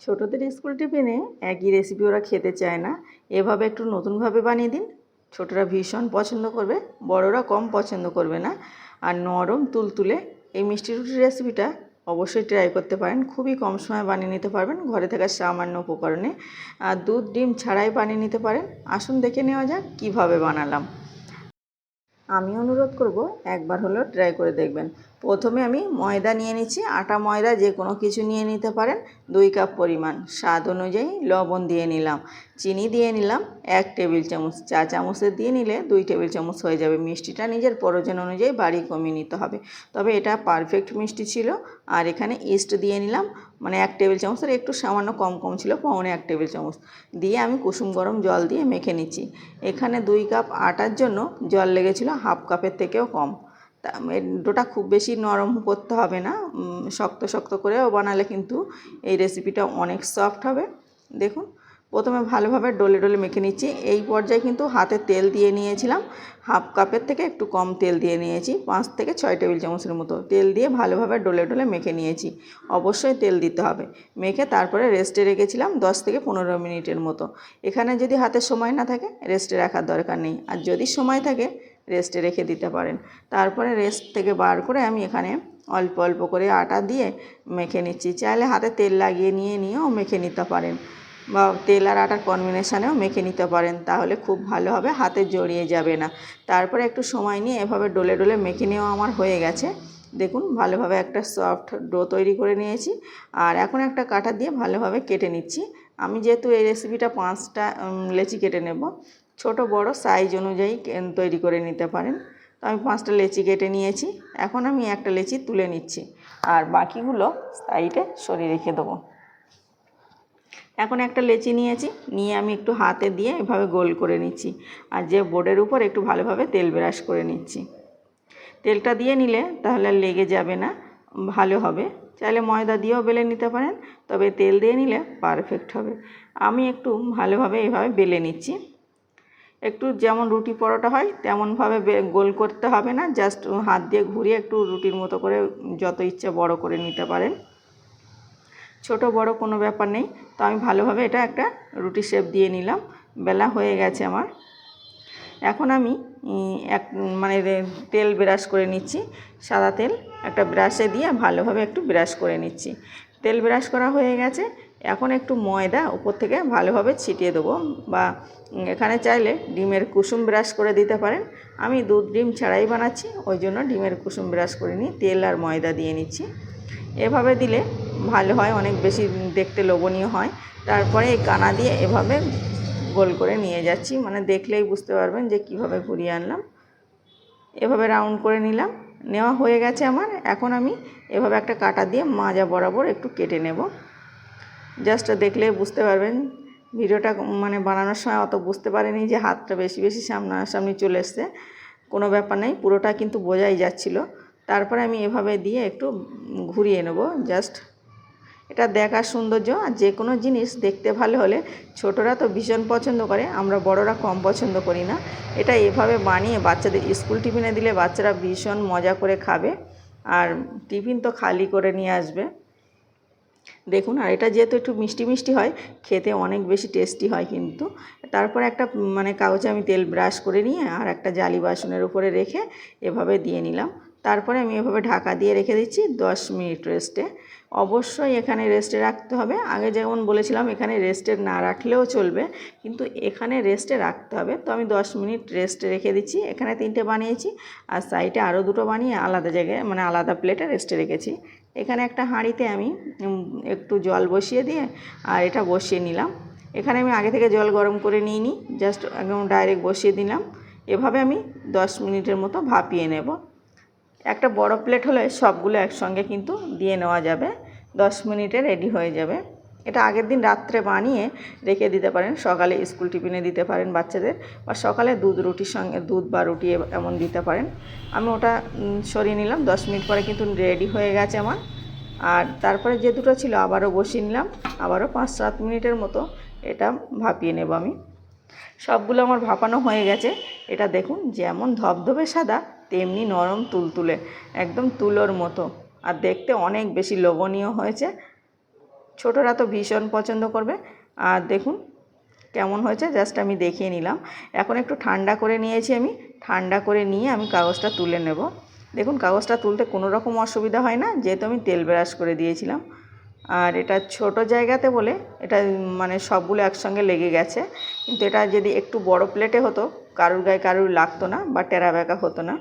ছোটদের স্কুল টিফিনে একই রেসিপি ওরা খেতে চায় না। এভাবে একটু নতুনভাবে বানিয়ে দিন। ছোটরা ভীষণ পছন্দ করবে, বড়রা কম পছন্দ করবে না। আর নরম তুলতুলে এই মিষ্টি রুটির রেসিপিটা অবশ্যই ট্রাই করতে পারেন। খুবই কম সময়ে বানিয়ে নিতে পারবেন ঘরে থাকা সামান্য উপকরণে। আর দুধ ডিম ছাড়াই বানিয়ে নিতে পারেন। আসুন দেখে নেওয়া যাক কীভাবে বানালাম। আমি অনুরোধ করব একবার হলেও ট্রাই করে দেখবেন। প্রথমে আমি ময়দা নিয়ে নিচ্ছি। আটা ময়দা যে কোনো কিছু নিয়ে নিতে পারেন। 2 কাপ পরিমাণ, স্বাদ অনুযায়ী লবণ দিয়ে নিলাম, চিনি দিয়ে নিলাম 1 টেবিল চামচ। চা চামচে দিয়ে নিলে 2 টেবিল চামচ হয়ে যাবে। মিষ্টিটা নিজের প্রয়োজন অনুযায়ী বাড়ি কমিয়ে নিতে হবে। তবে এটা পারফেক্ট মিষ্টি ছিল। আর এখানে ইস্ট দিয়ে নিলাম, মানে 1 টেবিল চামচের একটু সামান্য কম ছিল, 1.25 টেবিল চামচ দিয়ে আমি কুসুম গরম জল দিয়ে মেখে নিচ্ছি। এখানে 2 কাপ আটার জন্য জল লেগেছিল হাফ কাপের থেকেও কম। ডোটা খুব বেশি নরম করতে হবে না, শক্ত শক্ত করেও বানালে কিন্তু এই রেসিপিটা অনেক সফট হবে। দেখুন, প্রথমে ভালোভাবে ডলে ডলে মেখে নিচ্ছি। এই পর্যায়ে কিন্তু হাতে তেল দিয়ে নিয়েছিলাম, হাফ কাপের থেকে একটু কম তেল দিয়ে নিয়েছি, 5 থেকে 6 টেবিল চামচের মতো তেল দিয়ে ভালোভাবে ডলে ডলে মেখে নিয়েছি। অবশ্যই তেল দিতে হবে। মেখে তারপরে রেস্টে রেখেছিলাম 10 থেকে 15 মিনিটের মতো। এখানে যদি হাতে সময় না থাকে রেস্টে রাখার দরকার নেই, আর যদি সময় থাকে রেস্টে রেখে দিতে পারেন। তারপরে রেস্ট থেকে বার করে আমি এখানে অল্প অল্প করে আটা দিয়ে মেখে নিচ্ছি। চাইলে হাতে তেল লাগিয়ে নিয়েও মেখে নিতে পারেন, বা তেল আর আটার কম্বিনেশানেও মেখে নিতে পারেন, তাহলে খুব ভালো হবে, হাতে জড়িয়ে যাবে না। তারপরে একটু সময় নিয়ে এভাবে ডলে ডলে মেখে নেওয়া আমার হয়ে গেছে। দেখুন, ভালোভাবে একটা সফট ডো তৈরি করে নিয়েছি। আর এখন একটা কাঁটা দিয়ে ভালোভাবে কেটে নিচ্ছি। আমি যেহেতু এই রেসিপিটা 5টা লেচি কেটে নেব, ছোট বড় সাইজ অনুযায়ী তৈরি করে নিতে পারেন। তো আমি 5টা লেচি কেটে নিয়েছি। এখন আমি একটা লেচি তুলে নিচ্ছি, আর বাকিগুলো সাইডে সরিয়ে রেখে দেবো। এখন একটা লেচি নিয়েছি, নিয়ে আমি একটু হাতে দিয়ে এভাবে গোল করে নিচ্ছি, আর যে বোর্ডের উপর একটু ভালোভাবে তেল ব্রাশ করে নিচ্ছি। তেলটা দিয়ে নিলে তাহলে আর লেগে যাবে না, ভালো হবে। চাইলে ময়দা দিয়েও বেলে নিতে পারেন, তবে তেল দিয়ে নিলে পারফেক্ট হবে। আমি একটু ভালোভাবে এভাবে বেলে নিচ্ছি। একটু যেমন রুটি পরোটা হয় তেমনভাবে গোল করতে হবে না, জাস্ট হাত দিয়ে ঘুরিয়ে একটু রুটির মতো করে যত ইচ্ছা বড় করে নিতে পারেন। ছোট বড় কোনো ব্যাপার নেই। তো আমি ভালোভাবে এটা একটা রুটি শেপ দিয়ে নিলাম। বেলা হয়ে গেছে আমার। এখন আমি তেল ব্রাশ করে নিচ্ছি। সাদা তেল একটা ব্রাশে দিয়ে ভালোভাবে একটু ব্রাশ করে নিচ্ছি। তেল ব্রাশ করা হয়ে গেছে। এখন একটু ময়দা উপর থেকে ভালোভাবে ছিটিয়ে দেবো, বা এখানে চাইলে ডিমের কুসুম ব্রাশ করে দিতে পারেন। আমি দুধ ডিম ছাড়াই বানাচ্ছি, ওই জন্য ডিমের কুসুম ব্রাশ করে নিই, তেল আর ময়দা দিয়ে নিচ্ছি। এভাবে দিলে ভালো হয়, অনেক বেশি দেখতে লোভনীয় হয়। তারপরে এই কানা দিয়ে এভাবে গোল করে নিয়ে যাচ্ছি, মানে দেখলেই বুঝতে পারবেন যে কিভাবে ঘুরিয়ে আনলাম। এভাবে রাউন্ড করে নিলাম, নেওয়া হয়ে গেছে আমার। এখন আমি এভাবে একটা কাঁটা দিয়ে মাজা বরাবর একটু কেটে নেব। জাস্ট দেখলেই বুঝতে পারবেন। ভিডিওটা বানানোর সময় অত বুঝতে পারিনি যে হাতটা বেশি বেশি সামনাসামনি চলে এসছে। কোনো ব্যাপার নেই, পুরোটা কিন্তু বোঝাই যাচ্ছিল। তারপরে আমি এভাবে দিয়ে একটু ঘুরিয়ে নেব। জাস্ট এটা দেখার সৌন্দর্য। আর যে কোনো জিনিস দেখতে ভালো হলে ছোটরা তো ভীষণ পছন্দ করে, আমরা বড়রা কম পছন্দ করি না। এটা এভাবে বানিয়ে বাচ্চাদের স্কুল টিফিনে দিলে বাচ্চারা ভীষণ মজা করে খাবে, আর টিফিন তো খালি করে নিয়ে আসবে। দেখুন, আর এটা যেহেতু একটু মিষ্টি মিষ্টি হয়, খেতে অনেক বেশি টেস্টি হয় কিন্তু। তারপর একটা কাগজে আমি তেল ব্রাশ করে নিয়ে আর একটা জালি বাসনের উপরে রেখে এভাবে দিয়ে নিলাম। তারপরে আমি এভাবে ঢাকা দিয়ে রেখে দিচ্ছি 10 মিনিট রেস্টে। অবশ্যই এখানে রেস্টে রাখতে হবে। আগে যেমন বলেছিলাম এখানে রেস্টে না রাখলেও চলবে, কিন্তু এখানে রেস্টে রাখতে হবে। তো আমি 10 মিনিট রেস্টে রেখে দিচ্ছি। এখানে 3টে বানিয়েছি, আর সাইডে আরও 2টো বানিয়ে আলাদা জায়গায়, আলাদা প্লেটে রেস্টে রেখেছি। এখানে একটা হাঁড়িতে আমি একটু জল বসিয়ে দিয়ে আর এটা বসিয়ে নিলাম। এখানে আমি আগে থেকে জল গরম করে নিইনি, জাস্ট একদম ডাইরেক্ট বসিয়ে দিলাম। এভাবে আমি 10 মিনিটের মতো ভাপিয়ে নেব। একটা বড় প্লেট হলে সবগুলো একসঙ্গে কিন্তু দিয়ে নেওয়া যাবে। 10 মিনিটে রেডি হয়ে যাবে। এটা আগের দিন রাত্রে বানিয়ে রেখে দিতে পারেন, সকালে স্কুল টিফিনে দিতে পারেন বাচ্চাদের, বা সকালে রুটির সঙ্গে দুধ বা রুটি এমন দিতে পারেন। আমি ওটা সরিয়ে নিলাম। 10 মিনিট পরে কিন্তু রেডি হয়ে গেছে আমার। আর তারপরে যে দুটো ছিল আবারও বসিয়ে নিলাম, আবারও 5-7 মিনিটের মতো এটা ভাপিয়ে নেব আমি। সবগুলো আমার ভাপানো হয়ে গেছে। এটা দেখুন, যেমন ধবধবে সাদা তেমনি নরম তুলতুলে, একদম তুলোর মতো, আর দেখতে অনেক বেশি লোভনীয় হয়েছে। ছোটরা তো ভীষণ পছন্দ করবে। আর দেখুন কেমন হয়েছে, জাস্ট আমি দেখিয়ে নিলাম। এখন একটু ঠান্ডা করে নিয়েছি আমি, ঠান্ডা করে নিয়ে আমি কাগজটা তুলে নেব। দেখুন কাগজটা তুলতে কোনো রকম অসুবিধা হয় না, যেহেতু আমি তেল ব্রাশ করে দিয়েছিলাম। আর এটা ছোট জায়গাতে বলে এটা মানে সবগুলো একসঙ্গে লেগে গেছে, কিন্তু এটা যদি একটু বড় প্লেটে হতো কারুর গায়ে কারুর লাগতো না বা টেরা বেঁকা হতো না।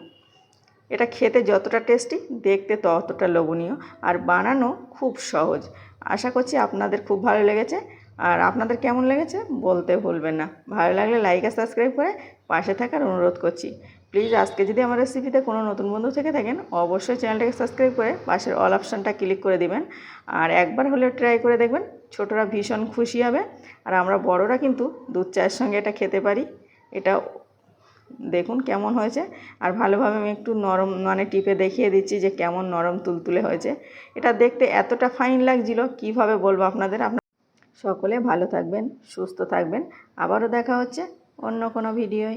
এটা খেতে যতটা টেস্টি, দেখতে ততটা লোভনীয়, আর বানানো খুব সহজ। আশা করছি আপনাদের খুব ভালো লেগেছে। আর আপনাদের কেমন লেগেছে বলতে ভুলবেন না। ভালো লাগলে লাইক আর সাবস্ক্রাইব করে পাশে থাকার অনুরোধ করছি। প্লিজ আজকে যদি আমার রেসিপিতে কোনো নতুন বন্ধু থেকে থাকেন, অবশ্যই চ্যানেলটাকে সাবস্ক্রাইব করে পাশের অল অপশানটা ক্লিক করে দিবেন। আর একবার হলেও ট্রাই করে দেখবেন, ছোটরা ভীষণ খুশি হবে। আর আমরা বড়রা কিন্তু দুধ চায়ের সঙ্গে এটা খেতে পারি। এটা দেখুন কেমন হয়েছে। আর ভালোভাবে আমি একটু নরম মানে টিপে দেখিয়ে দিচ্ছি যে কেমন নরম তুলতুলে হয়েছে। এটা দেখতে এতটা ফাইন লাগছিল, কিভাবে বলবো আপনাদের। সকলে ভালো থাকবেন, সুস্থ থাকবেন। আবারও দেখা হচ্ছে অন্য কোনো ভিডিওয়।